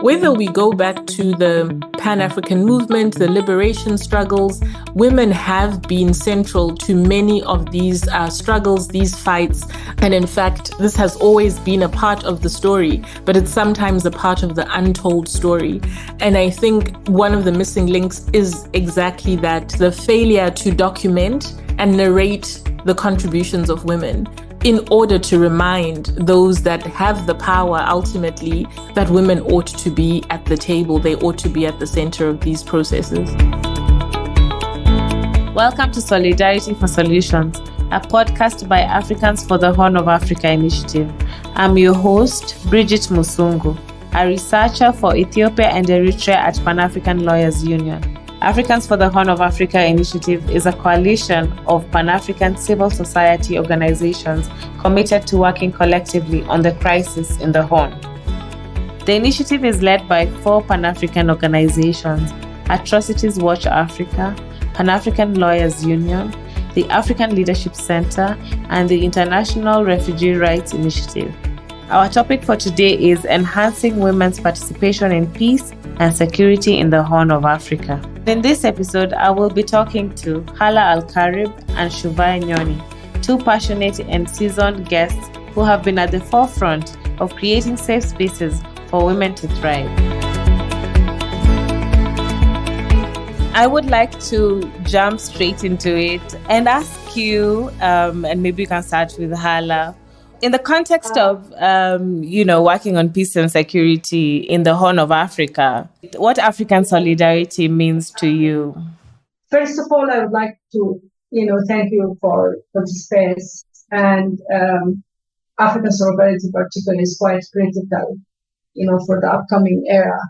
Whether we go back to the Pan-African movement, the liberation struggles, women have been central to many of these struggles, these fights. And in fact, this has always been a part of the story, but it's sometimes a part of the untold story. And I think one of the missing links is exactly that, the failure to document and narrate the contributions of women, in order to remind those that have the power ultimately that women ought to be at the table. They ought to be at the center of these processes. Welcome to Solidarity for Solutions, a podcast by Africans for the Horn of Africa Initiative. I'm your host, Bridget Musungu, a researcher for Ethiopia and Eritrea at Pan-African Lawyers Union. Africans for the Horn of Africa Initiative is a coalition of Pan-African civil society organizations committed to working collectively on the crisis in the Horn. The initiative is led by 4 Pan-African organizations: Atrocities Watch Africa, Pan-African Lawyers Union, the African Leadership Center, and the International Refugee Rights Initiative. Our topic for today is enhancing women's participation in peace and security in the Horn of Africa. In this episode, I will be talking to Hala Al-Karib and Shuvai Nyoni, 2 passionate and seasoned guests who have been at the forefront of creating safe spaces for women to thrive. I would like to jump straight into it and ask you, and maybe you can start with Hala, in the context of, working on peace and security in the Horn of Africa, what African solidarity means to you? First of all, I would like to, thank you for the space. And African solidarity in particular is quite critical, for the upcoming era,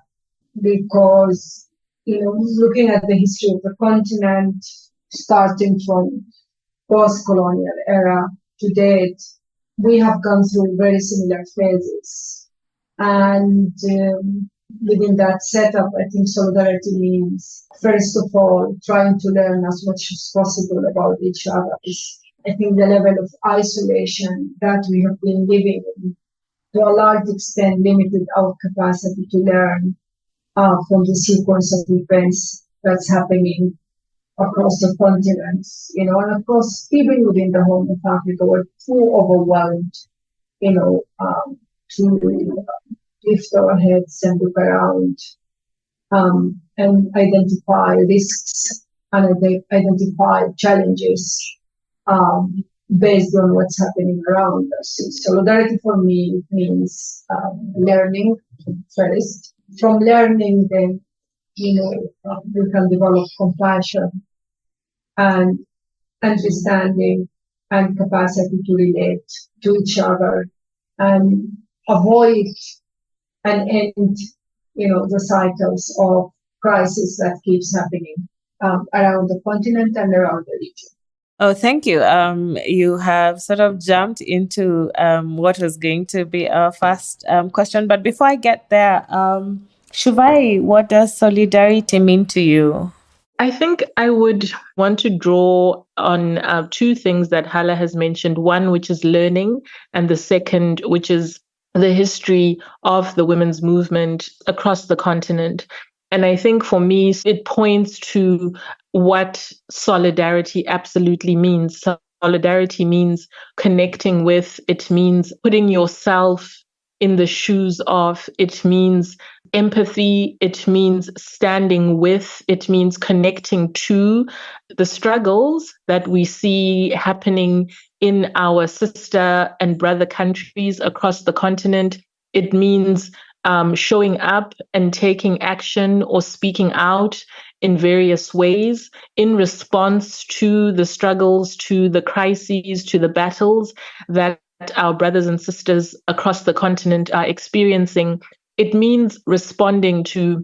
because, looking at the history of the continent, starting from post-colonial era to date, we have gone through very similar phases. And within that setup, I think solidarity means, first of all, trying to learn as much as possible about each other. I think the level of isolation that we have been living in, to a large extent, limited our capacity to learn from the sequence of events that's happening across the continent, and of course, even within the Horn of Africa, we're too overwhelmed, to lift our heads and look around and identify risks and identify challenges based on what's happening around us. Solidarity for me means learning first. From learning, then, we can develop compassion and understanding and capacity to relate to each other and avoid and end, the cycles of crisis that keeps happening around the continent and around the region. Oh, thank you. You have sort of jumped into what was going to be our first question. But before I get there, Shuvai, what does solidarity mean to you? I think I would want to draw on 2 things that Hala has mentioned. One, which is learning, and the second, which is the history of the women's movement across the continent. And I think for me, it points to what solidarity absolutely means. Solidarity means connecting with, it means putting yourself in the shoes of, it means empathy, it means standing with, it means connecting to the struggles that we see happening in our sister and brother countries across the continent. It means showing up and taking action or speaking out in various ways in response to the struggles, to the crises, to the battles that our brothers and sisters across the continent are experiencing. It means responding to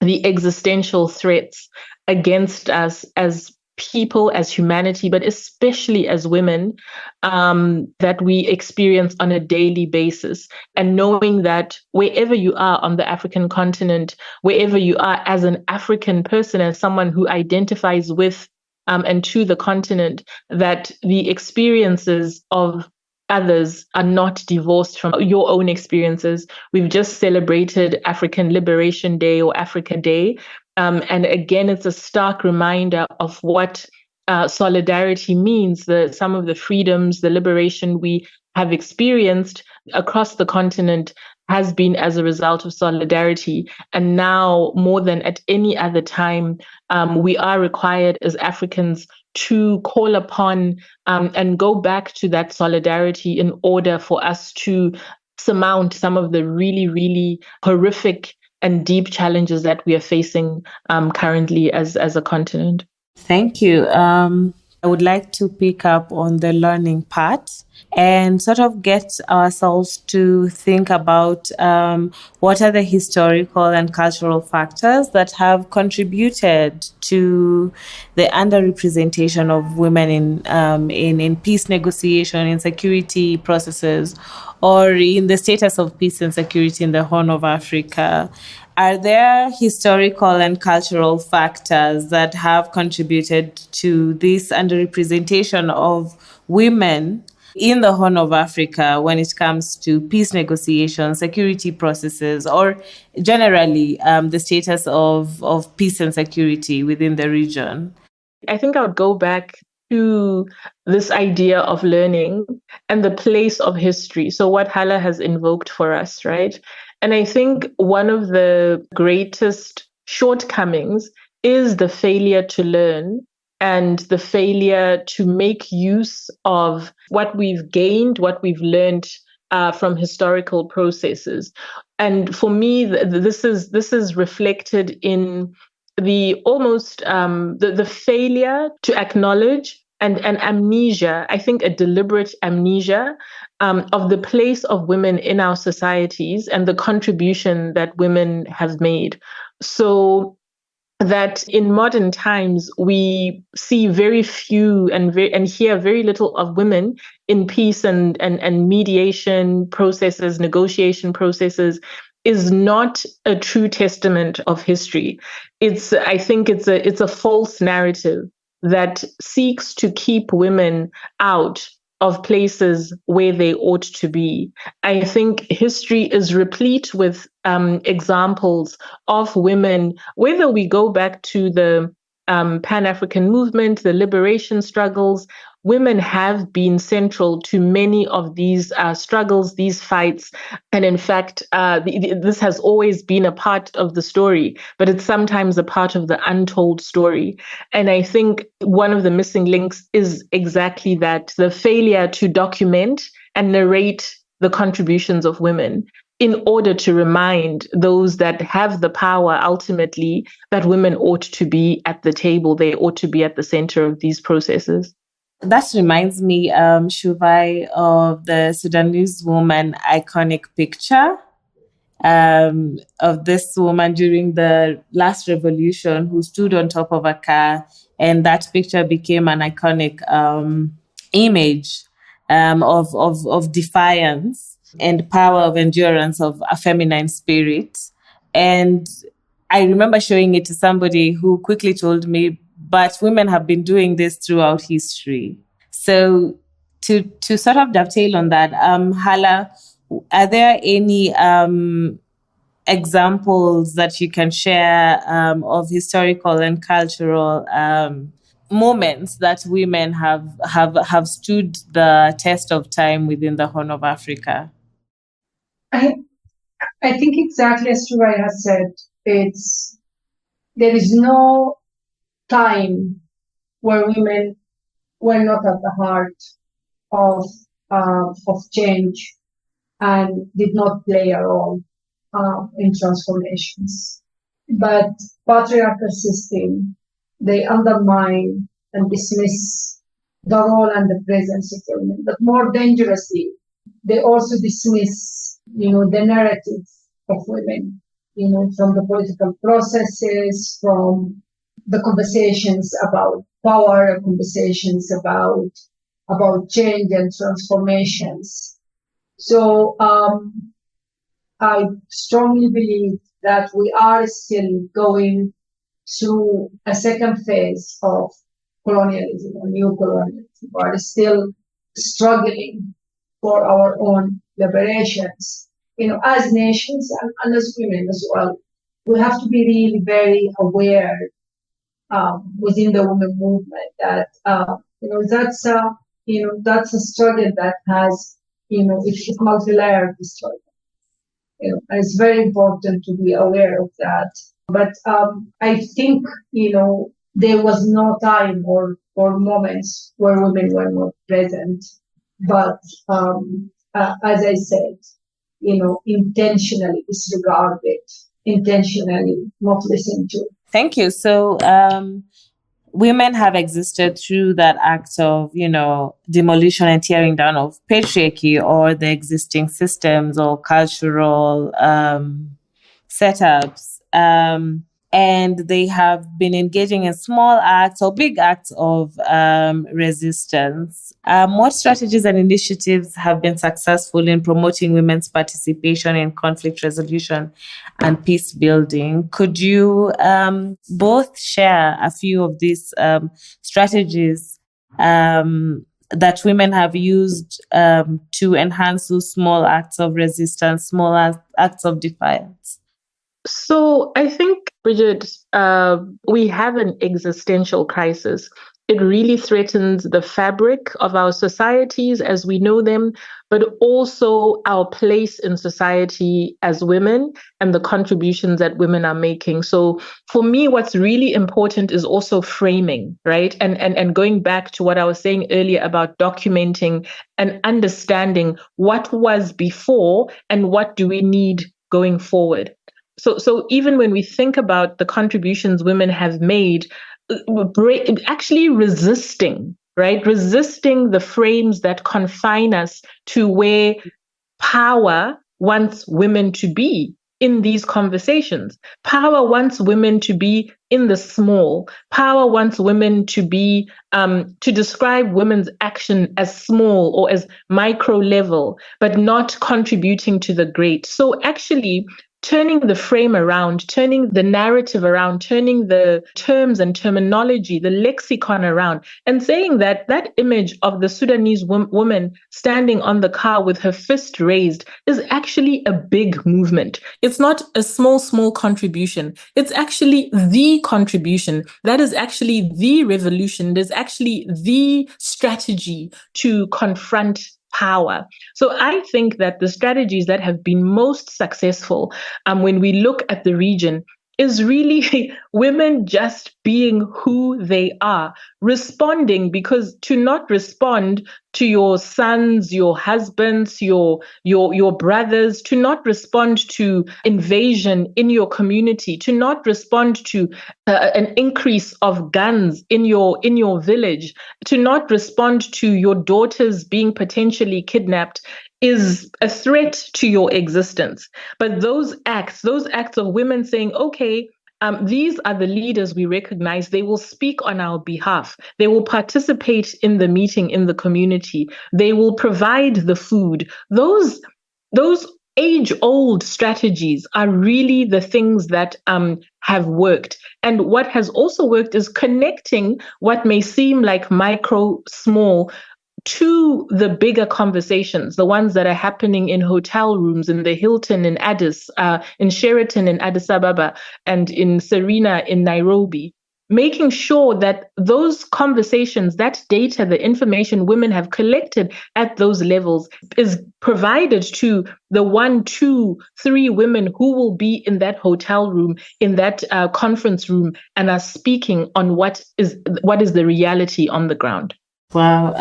the existential threats against us as people, as humanity, but especially as women, that we experience on a daily basis. And knowing that wherever you are on the African continent, wherever you are as an African person, as someone who identifies with and to the continent, that the experiences of others are not divorced from your own experiences. We've just celebrated African Liberation Day or Africa Day. And again, it's a stark reminder of what solidarity means, some of the freedoms, the liberation we have experienced across the continent has been as a result of solidarity. And now, more than at any other time, we are required as Africans to call upon and go back to that solidarity in order for us to surmount some of the really, really horrific and deep challenges that we are facing currently as a continent. Thank you. I would like to pick up on the learning part and sort of get ourselves to think about what are the historical and cultural factors that have contributed to the underrepresentation of women in peace negotiation, in security processes, or in the status of peace and security in the Horn of Africa. Are there historical and cultural factors that have contributed to this underrepresentation of women in the Horn of Africa when it comes to peace negotiations, security processes, or generally the status of peace and security within the region? I think I would go back to this idea of learning and the place of history. So what Hala has invoked for us, right? And I think one of the greatest shortcomings is the failure to learn and the failure to make use of what we've gained, what we've learned from historical processes. And for me, this is reflected in the almost the failure to acknowledge and amnesia, I think a deliberate amnesia of the place of women in our societies and the contribution that women have made. So that in modern times we see very few and hear very little of women in peace and mediation processes, negotiation processes, is not a true testament of history. I think it's a false narrative that seeks to keep women out of places where they ought to be. I think history is replete with examples of women, whether we go back to the Pan-African movement, the liberation struggles, women have been central to many of these struggles, these fights. And in fact, this has always been a part of the story, but it's sometimes a part of the untold story. And I think one of the missing links is exactly that, the failure to document and narrate the contributions of women in order to remind those that have the power ultimately that women ought to be at the table, they ought to be at the center of these processes. That reminds me, Shuvai, of the Sudanese woman iconic picture of this woman during the last revolution who stood on top of a car, and that picture became an iconic image of defiance and power of endurance of a feminine spirit. And I remember showing it to somebody who quickly told me, but women have been doing this throughout history. So to sort of dovetail on that, Hala, are there any examples that you can share of historical and cultural moments that women have stood the test of time within the Horn of Africa? I think exactly as Shuvai has said, there is no time where women were not at the heart of change and did not play a role in transformations. But patriarchal system, they undermine and dismiss the role and the presence of women. But more dangerously, they also dismiss, the narrative of women, from the political processes, from the conversations about power, conversations about change and transformations. So I strongly believe that we are still going through a second phase of colonialism or new colonialism. We are still struggling for our own liberations. As nations and as women as well, we have to be really very aware within the women movement that that's a struggle that has it's multi-layered struggle. And it's very important to be aware of that. But I think there was no time or moments where women were not present. But as I said, intentionally disregarded, intentionally not listened to. Thank you. So women have existed through that act of, demolition and tearing down of patriarchy or the existing systems or cultural setups. And they have been engaging in small acts or big acts of resistance. What strategies and initiatives have been successful in promoting women's participation in conflict resolution and peace building? Could you both share a few of these strategies that women have used to enhance those small acts of resistance, small acts of defiance? So I think, Bridget, we have an existential crisis. It really threatens the fabric of our societies as we know them, but also our place in society as women and the contributions that women are making. So for me, what's really important is also framing, right? And going back to what I was saying earlier about documenting and understanding what was before and what do we need going forward. So even when we think about the contributions women have made, actually resisting, right? Resisting the frames that confine us to where power wants women to be in these conversations. Power wants women to be in the small. Power wants women to be, to describe women's action as small or as micro level, but not contributing to the great. So actually, turning the frame around, turning the narrative around, turning the terms and terminology, the lexicon around, and saying that that image of the Sudanese woman standing on the car with her fist raised is actually a big movement. It's not a small contribution. It's actually the contribution. That is actually the revolution. There's actually the strategy to confront power. So I think that the strategies that have been most successful when we look at the region is really women just being who they are, responding, because to not respond to your sons, your husbands, your brothers, to not respond to invasion in your community, to not respond to an increase of guns in your village, to not respond to your daughters being potentially kidnapped is a threat to your existence. But those acts of women saying, okay, these are the leaders we recognize. They will speak on our behalf. They will participate in the meeting in the community. They will provide the food. Those age-old strategies are really the things that have worked. And what has also worked is connecting what may seem like micro, small, to the bigger conversations, the ones that are happening in hotel rooms, in the Hilton in Addis, in Sheraton in Addis Ababa, and in Serena in Nairobi, making sure that those conversations, that data, the information women have collected at those levels is provided to the 1, 2, 3 women who will be in that hotel room, in that conference room, and are speaking on what is the reality on the ground. Wow,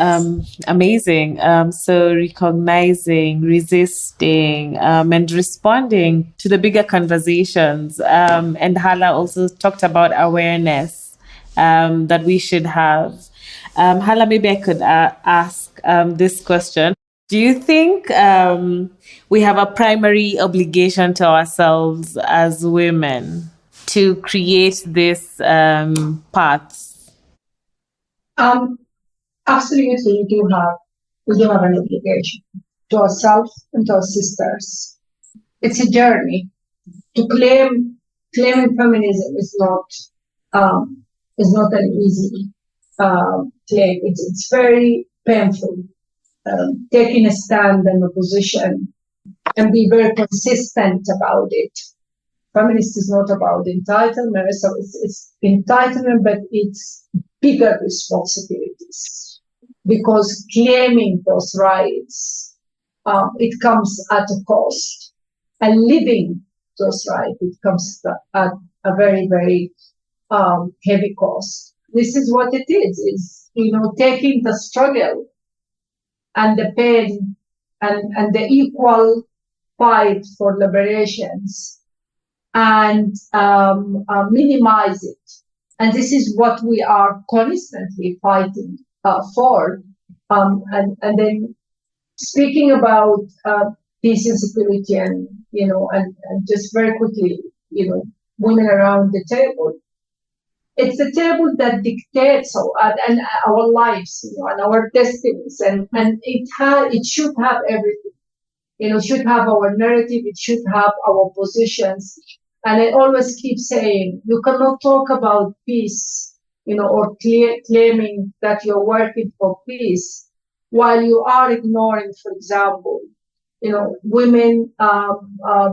amazing. So recognizing, resisting, and responding to the bigger conversations. And Hala also talked about awareness that we should have. Hala, maybe I could ask this question. Do you think we have a primary obligation to ourselves as women to create this paths? Absolutely, we do have an obligation to ourselves and to our sisters. It's a journey. To claim feminism is not an easy claim. It's very painful taking a stand and a position and be very consistent about it. Feminist is not about entitlement, so it's entitlement, but it's bigger responsibilities, because claiming those rights, it comes at a cost, and living those rights, it comes at a very, very heavy cost. This is what it is, taking the struggle and the pain and the equal fight for liberations and minimize it. And this is what we are constantly fighting for. And then speaking about peace and security and just very quickly, women around the table. It's a table that dictates our lives, and our destinies, and it should have everything. It should have our narrative, it should have our positions. And I always keep saying, you cannot talk about peace, or claiming that you're working for peace while you are ignoring, for example, women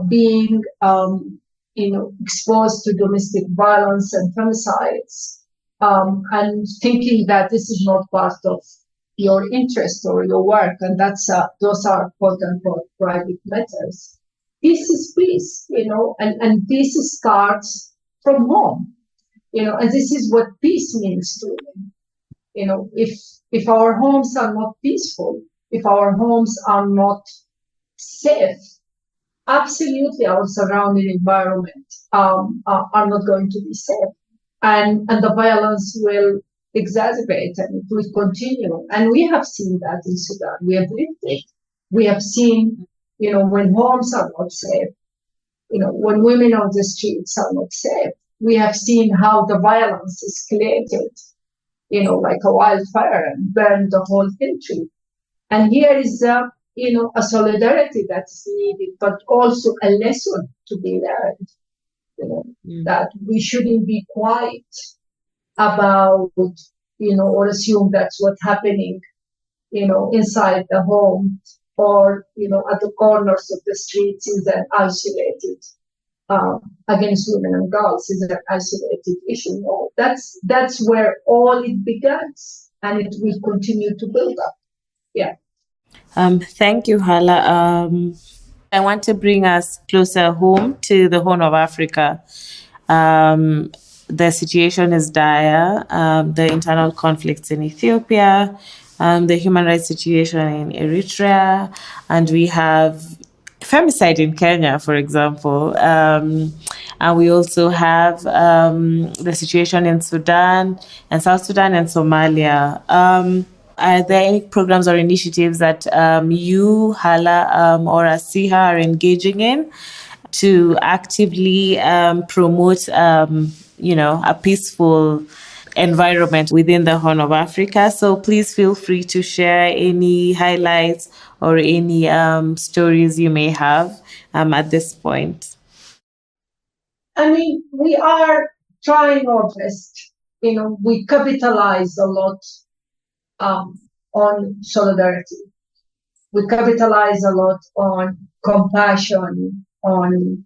being, exposed to domestic violence and femicides, and thinking that this is not part of your interest or your work, and those are quote unquote private matters. Peace is peace, and peace starts from home, and this is what peace means to me. If our homes are not peaceful, if our homes are not safe, absolutely our surrounding environment are not going to be safe, and the violence will exacerbate and it will continue. And we have seen that in Sudan. We have lived it. We have seen, when homes are not safe, when women on the streets are not safe. We have seen how the violence escalated, like a wildfire and burned the whole country. And here is a solidarity that's needed, but also a lesson to be learned, that we shouldn't be quiet about, or assume that's what's happening, inside the home or, at the corners of the streets is an isolated, against women and girls is an isolated issue. No, that's where all it begins, and it will continue to build up. Yeah. Thank you, Hala. I want to bring us closer home to the Horn of Africa. The situation is dire. The internal conflicts in Ethiopia, the human rights situation in Eritrea, and we have femicide in Kenya, for example. And we also have the situation in Sudan and South Sudan and Somalia. Are there any programs or initiatives that you, Hala, or Asiha are engaging in to actively promote, a peaceful environment within the Horn of Africa? So please feel free to share any highlights or any stories you may have at this point. We are trying our best. We capitalize a lot on solidarity. We capitalize a lot on compassion, on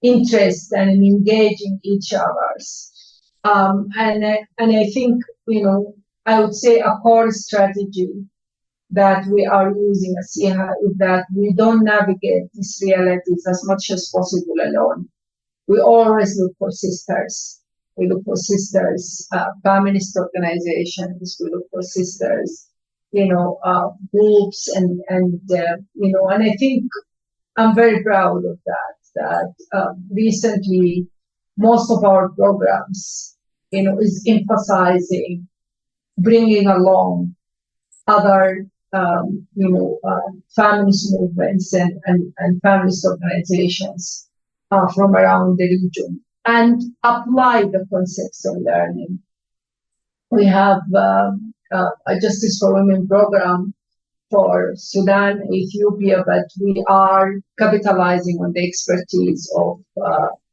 interest, and in engaging each other's. And I think, I would say a core strategy that we are using as Asiha is that we don't navigate these realities as much as possible alone. We always look for sisters. We look for sisters, feminist organizations. We look for sisters, groups, and I think I'm very proud of that. Recently, most of our programs, is emphasizing bringing along other, feminist movements and feminist organizations from around the region, and apply the concepts of learning. We have a Justice for Women program for Sudan and Ethiopia, but we are capitalizing on the expertise of,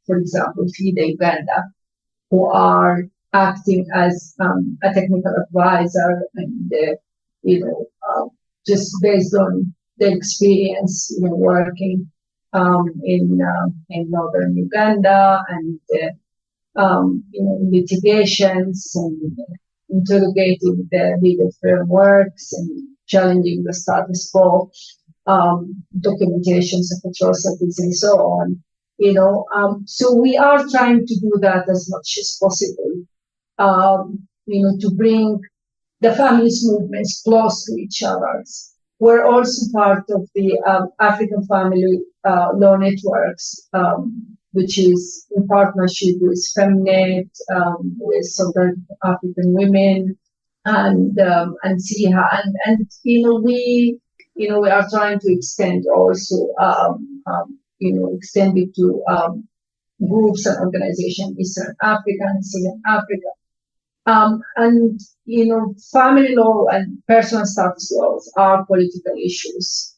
for example, FIDE Uganda, who are acting as a technical advisor and, just based on their experience, working in northern Uganda and litigations and interrogating the legal frameworks and challenging the status quo, documentations of atrocities and so on. So we are trying to do that as much as possible. To bring the feminist movements close to each other. We're also part of the African Family Law Networks, which is in partnership with Femnet, with Southern African Women, and SIHA, and we are trying to extend also, extend it to groups and organizations in Eastern Africa and Southern Africa. And family law and personal status laws are political issues.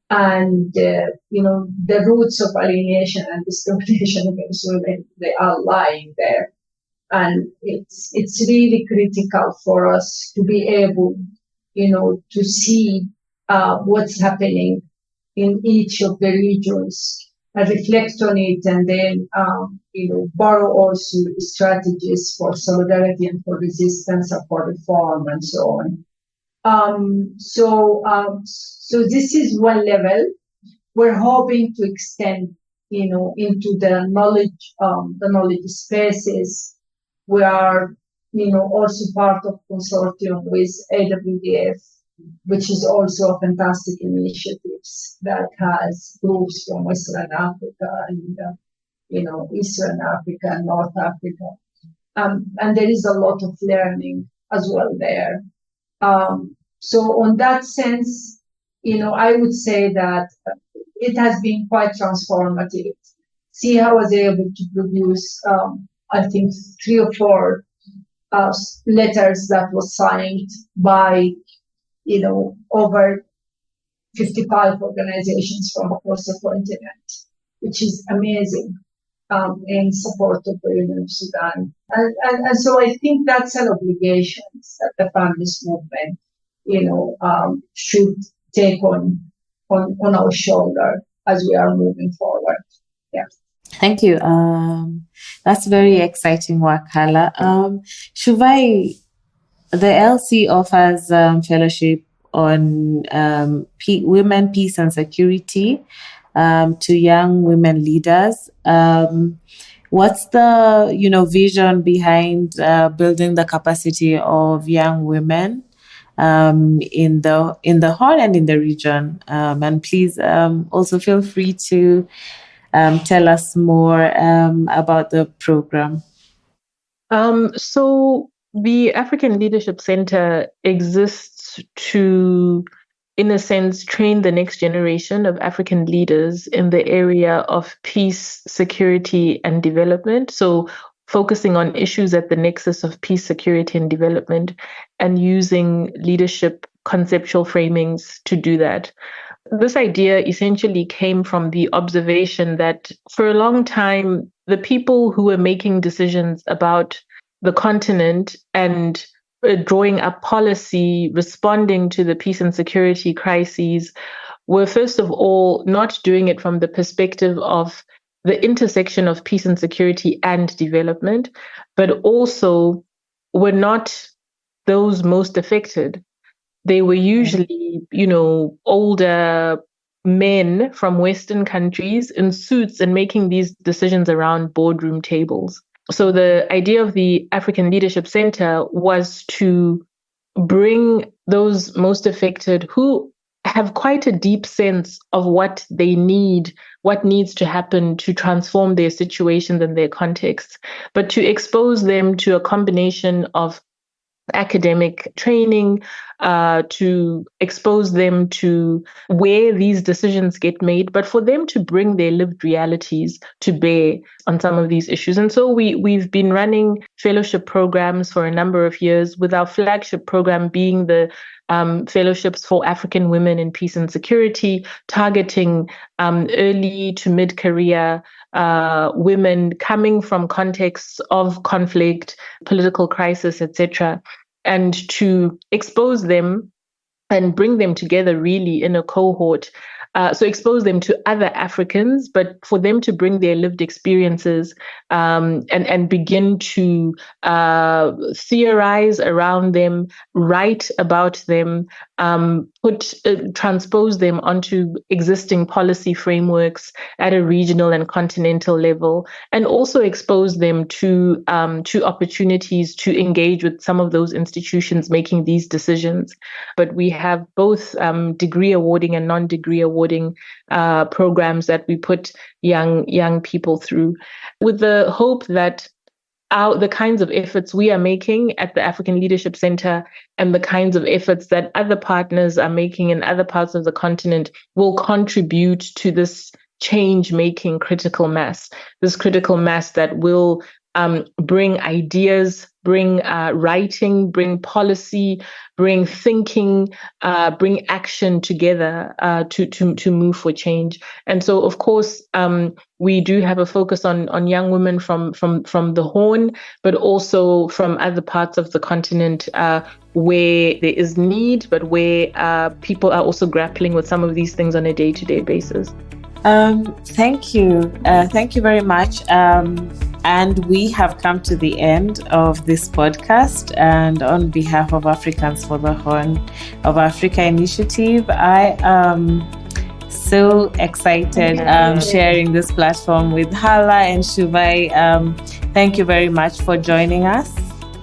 And, the roots of alienation and discrimination against women, they are lying there. And it's really critical for us to be able, to see what's happening in each of the regions and reflect on it, and then, borrow also strategies for solidarity and for resistance and for reform and so on. So this is one level. We're hoping to extend, into the knowledge spaces. We are, also part of consortium with AWDF, which is also a fantastic initiative that has groups from Western Africa and, Eastern Africa and North Africa. And there is a lot of learning as well there. So on that sense, I would say that it has been quite transformative. SIHA was able to produce, I think, 3 or 4 letters that was signed by, over 55 organizations from across the continent, which is amazing, in support of the Union of Sudan. And so I think that's an obligation that the feminist movement, should take on our shoulder as we are moving forward. Yeah. Thank you. That's very exciting work, Hala. Shuvai, the LC offers fellowship on women, peace and security to young women leaders. What's the vision behind building the capacity of young women in the Horn and in the region? And please also feel free to tell us more about the program. So the African Leadership Center exists to, in a sense, train the next generation of African leaders in the area of peace, security, and development. So focusing on issues at the nexus of peace, security, and development, and using leadership conceptual framings to do that. This idea essentially came from the observation that for a long time, the people who were making decisions about the continent and drawing up policy, responding to the peace and security crises, were first of all not doing it from the perspective of the intersection of peace and security and development, but also were not those most affected. They were usually, older men from Western countries in suits and making these decisions around boardroom tables. So the idea of the African Leadership Center was to bring those most affected who have quite a deep sense of what they need, what needs to happen to transform their situations and their contexts, but to expose them to a combination of academic training, to expose them to where these decisions get made, but for them to bring their lived realities to bear on some of these issues. And so we've been running fellowship programs for a number of years, with our flagship program being the fellowships for African women in peace and security, targeting early to mid-career women coming from contexts of conflict, political crisis, etc., and to expose them and bring them together really in a cohort. So expose them to other Africans, but for them to bring their lived experiences and begin to theorize around them, write about them, transpose them onto existing policy frameworks at a regional and continental level, and also expose them to opportunities to engage with some of those institutions making these decisions. But we have both degree awarding and non-degree awarding programs that we put young people through, with the hope that the kinds of efforts we are making at the African Leadership Center and the kinds of efforts that other partners are making in other parts of the continent will contribute to this change-making critical mass that will bring ideas, bring writing, bring policy, bring thinking, bring action together to move for change. And so, of course, we do have a focus on young women from the Horn, but also from other parts of the continent where there is need, but where people are also grappling with some of these things on a day-to-day basis. Thank you. Thank you very much. And we have come to the end of this podcast. And on behalf of Africans for the Horn of Africa Initiative, I am so excited sharing this platform with Hala and Shuvai. Thank you very much for joining us.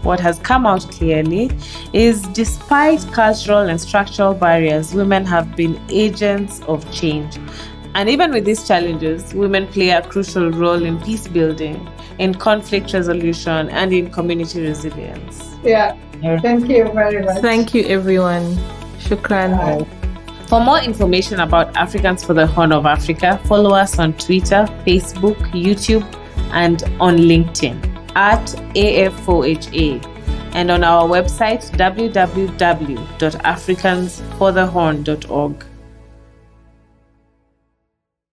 What has come out clearly is, despite cultural and structural barriers, women have been agents of change. And even with these challenges, women play a crucial role in peace building, in conflict resolution, and in community resilience. Yeah, thank you very much. Thank you, everyone. Shukran. For more information about Africans for the Horn of Africa, follow us on Twitter, Facebook, YouTube, and on LinkedIn at AF4HA, and on our website www.africansforthehorn.org.